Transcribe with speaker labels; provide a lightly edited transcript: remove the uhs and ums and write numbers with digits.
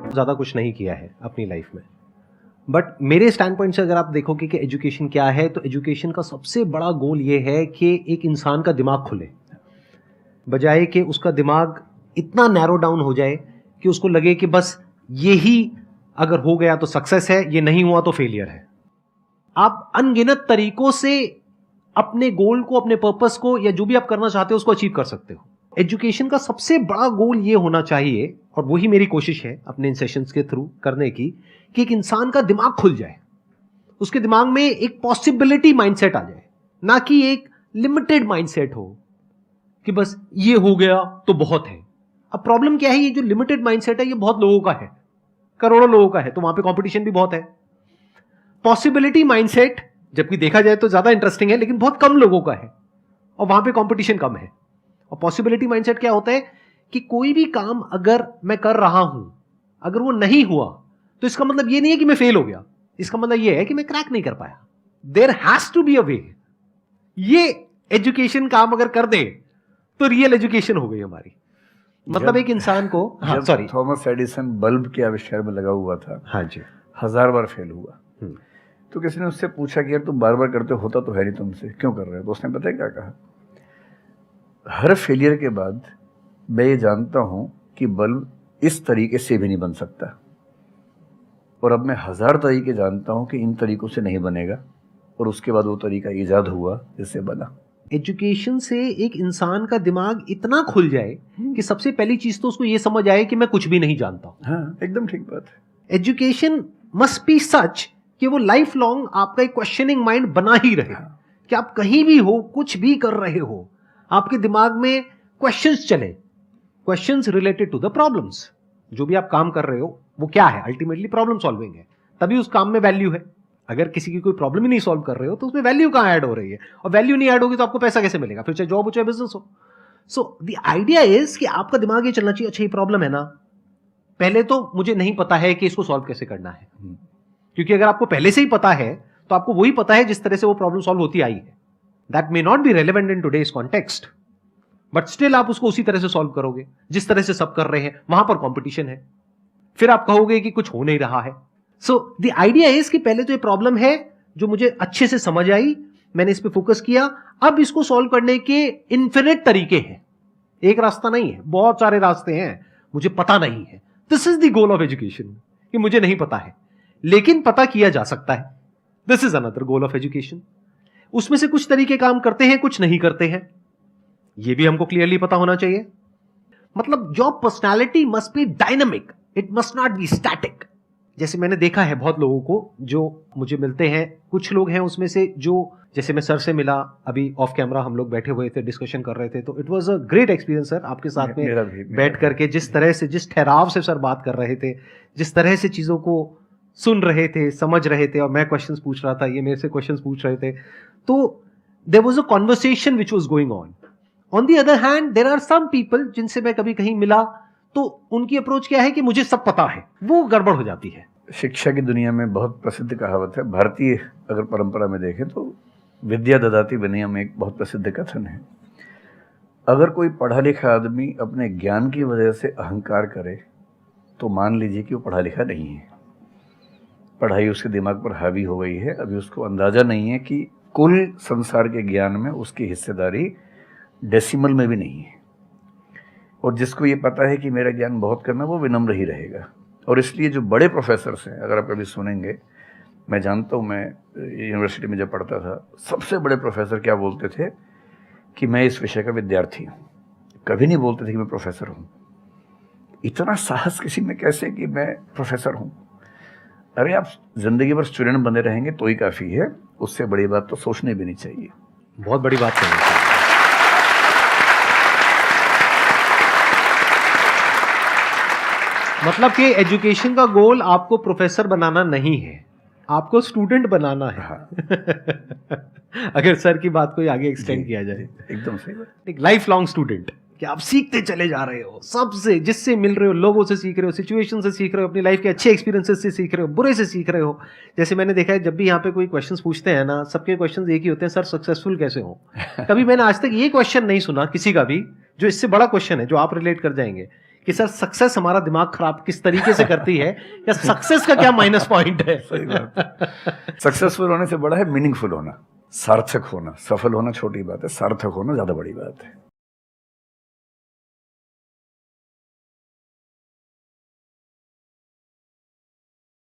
Speaker 1: ज़्यादा कुछ नहीं किया है अपनी लाइफ में, बट मेरे स्टैंड पॉइंट से अगर आप देखोगे कि एजुकेशन क्या है, तो एजुकेशन का सबसे बड़ा गोल ये है कि एक इंसान का दिमाग खुले, बजाय कि उसका दिमाग इतना नैरो डाउन हो जाए कि उसको लगे कि बस यही अगर हो गया तो सक्सेस है, ये नहीं हुआ तो फेलियर है। आप अनगिनत तरीकों से अपने गोल को, अपने पर्पस को, या जो भी आप करना चाहते हो उसको अचीव कर सकते हो। एजुकेशन का सबसे बड़ा गोल ये होना चाहिए, और वही मेरी कोशिश है अपने इन सेशंस के थ्रू करने की, कि एक इंसान का दिमाग खुल जाए, उसके दिमाग में एक पॉसिबिलिटी माइंडसेट आ जाए, ना कि एक लिमिटेड माइंडसेट हो कि बस ये हो गया तो बहुत है। अब प्रॉब्लम क्या है, ये जो लिमिटेड माइंडसेट है ये बहुत लोगों का है, करोड़ों लोगों का है, तो वहां पे कंपटीशन भी बहुत है। पॉसिबिलिटी माइंडसेट जबकि देखा जाए तो ज्यादा इंटरेस्टिंग है, लेकिन बहुत कम लोगों का है और वहां पे कंपटीशन कम है। और पॉसिबिलिटी माइंडसेट क्या होता है कि कोई भी काम अगर मैं कर रहा हूं, अगर वो नहीं हुआ तो इसका मतलब ये नहीं है कि मैं फेल हो गया, इसका मतलब ये है कि मैं क्रैक नहीं कर पाया। There has to be a way. ये एजुकेशन काम अगर कर दे तो रियल एजुकेशन हो गई हमारी। मतलब एक इंसान को, हाँ सॉरी,
Speaker 2: थॉमस एडिसन बल्ब के आविष्कार में लगा हुआ था,
Speaker 1: हाँ जी,
Speaker 2: 1000 बार फेल हुआ। तो किसी ने उससे पूछा कि यार तुम बार बार करते होता तो है नहीं तुमसे, क्यों कर रहे हो? तो उसने पता है क्या कहा, हर फेलियर के बाद मैं ये जानता हूं कि बल्ब इस तरीके से भी नहीं बन सकता, और अब मैं 1000 तरीके जानता हूं कि इन तरीकों से नहीं बनेगा, और उसके बाद वो तरीका ईजाद हुआ जिससे बना।
Speaker 1: एजुकेशन से एक इंसान का दिमाग इतना खुल जाए कि सबसे पहली चीज तो उसको ये समझ आए कि मैं कुछ भी नहीं जानता हूं।
Speaker 2: हाँ, एकदम ठीक बात है।
Speaker 1: एजुकेशन मस्ट बी सच कि वो लाइफ लॉन्ग आपका एक क्वेश्चनिंग माइंड बना ही रहे, कि आप कहीं भी हो, कुछ भी कर रहे हो, आपके दिमाग में क्वेश्चंस चले, questions related to the problems. जो भी आप काम कर रहे हो वो क्या है, अल्टीमेटली प्रॉब्लम सॉल्विंग है, तभी उस काम में वैल्यू है। अगर किसी की कोई प्रॉब्लम ही नहीं सॉल्व कर रहे हो तो उसमें वैल्यू कहां ऐड हो रही है, और वैल्यू नहीं ऐड होगी तो आपको पैसा कैसे मिलेगा, फिर चाहे जॉब हो चाहे बिजनेस हो। सो द आइडिया इज कि आपका दिमाग ये चलना चाहिए, अच्छा ये प्रॉब्लम है ना, पहले तो मुझे नहीं पता है कि इसको सॉल्व कैसे करना है, क्योंकि अगर आपको पहले से ही पता है तो आपको वही पता है जिस तरह से वो प्रॉब्लम सॉल्व होती आई है। That may not be relevant in today's context, but still आप उसको उसी तरह से सॉल्व करोगे जिस तरह से सब कर रहे हैं। वहां पर कंपटीशन है, फिर आप कहोगे कि कुछ हो नहीं रहा है। सो द आइडिया इज कि पहले तो ये प्रॉब्लम है जो मुझे अच्छे से समझ आई, मैंने इस पे फोकस किया, अब इसको सॉल्व करने के इन्फिनिट तरीके हैं, एक रास्ता नहीं है, बहुत सारे रास्ते हैं, मुझे पता नहीं है। This is the goal of education, कि मुझे नहीं पता है लेकिन पता किया जा सकता है। This is another goal of education. उसमें से कुछ तरीके काम करते हैं, कुछ नहीं करते हैं, यह भी हमको क्लियरली पता होना चाहिए। मतलब your personality must be dynamic, it must not be static. जैसे मैंने देखा है बहुत लोगों को जो मुझे मिलते हैं, कुछ लोग हैं उसमें से जो, जैसे मैं सर से मिला अभी ऑफ कैमरा, हम लोग बैठे हुए थे, डिस्कशन कर रहे थे, तो it was a great experience sir, आपके साथ में बैठ करके जिस तरह से, जिस ठहराव से सर बात कर रहे थे, जिस तरह से चीजों को सुन रहे थे, समझ रहे थे, और मैं क्वेश्चंस पूछ रहा था, ये मेरे से क्वेश्चंस पूछ रहे थे, तो there was a conversation which was going on. On the other hand there are some people जिनसे मैं कभी कहीं मिला तो उनकी अप्रोच क्या है कि मुझे सब पता है, वो गड़बड़ हो जाती है।
Speaker 2: शिक्षा की दुनिया में बहुत प्रसिद्ध कहावत है, भारतीय अगर परंपरा में देखें तो विद्या ददाति विनयम में एक बहुत प्रसिद्ध कथन है। अगर कोई पढ़ा लिखा आदमी अपने ज्ञान की वजह से अहंकार करे तो मान लीजिए कि वो पढ़ा लिखा नहीं है, पढ़ाई उसके दिमाग पर हावी हो गई है, अभी उसको अंदाजा नहीं है कि कुल संसार के ज्ञान में उसकी हिस्सेदारी डेसिमल में भी नहीं है। और जिसको ये पता है कि मेरा ज्ञान बहुत कम है, वो विनम्र ही रहेगा। और इसलिए जो बड़े प्रोफेसर्स हैं, अगर आप कभी सुनेंगे, मैं जानता हूँ, मैं यूनिवर्सिटी में जब पढ़ता था, सबसे बड़े प्रोफेसर क्या बोलते थे कि मैं इस विषय का विद्यार्थी हूँ, कभी नहीं बोलते थे कि मैं प्रोफेसर हूँ। इतना साहस किसी में कैसे कि मैं प्रोफेसर हूँ? अरे आप जिंदगी भर स्टूडेंट बने रहेंगे तो ही काफ़ी है, उससे बड़ी बात तो सोचने भी नहीं चाहिए।
Speaker 1: बहुत बड़ी बात करनी चाहिए। मतलब कि एजुकेशन का गोल आपको प्रोफेसर बनाना नहीं है, आपको स्टूडेंट बनाना है। अगर सर की बात को आगे एक्सटेंड किया जाए,
Speaker 2: एकदम सही बात।
Speaker 1: एक लाइफ लॉन्ग स्टूडेंट, कि आप सीखते चले जा रहे हो, सबसे, जिससे मिल रहे हो, लोगों से सीख रहे हो, सिचुएशन से सीख रहे हो, अपनी लाइफ के अच्छे एक्सपीरियंसेस से सीख रहे हो, बुरे से सीख रहे हो। जैसे मैंने देखा है, जब भी यहाँ पे कोई क्वेश्चंस पूछते हैं ना, सबके क्वेश्चंस एक ही होते हैं, सर सक्सेसफुल कैसे हो। कभी मैंने आज तक ये क्वेश्चन नहीं सुना किसी का भी जो इससे बड़ा क्वेश्चन है, जो आप रिलेट कर जाएंगे कि सर सक्सेस हमारा दिमाग खराब किस तरीके से करती है, या सक्सेस का क्या माइनस पॉइंट है?
Speaker 2: सही बात। सक्सेसफुल होने से बड़ा है मीनिंगफुल होना, सार्थक होना। सफल होना छोटी बात है, सार्थक होना ज्यादा बड़ी बात है।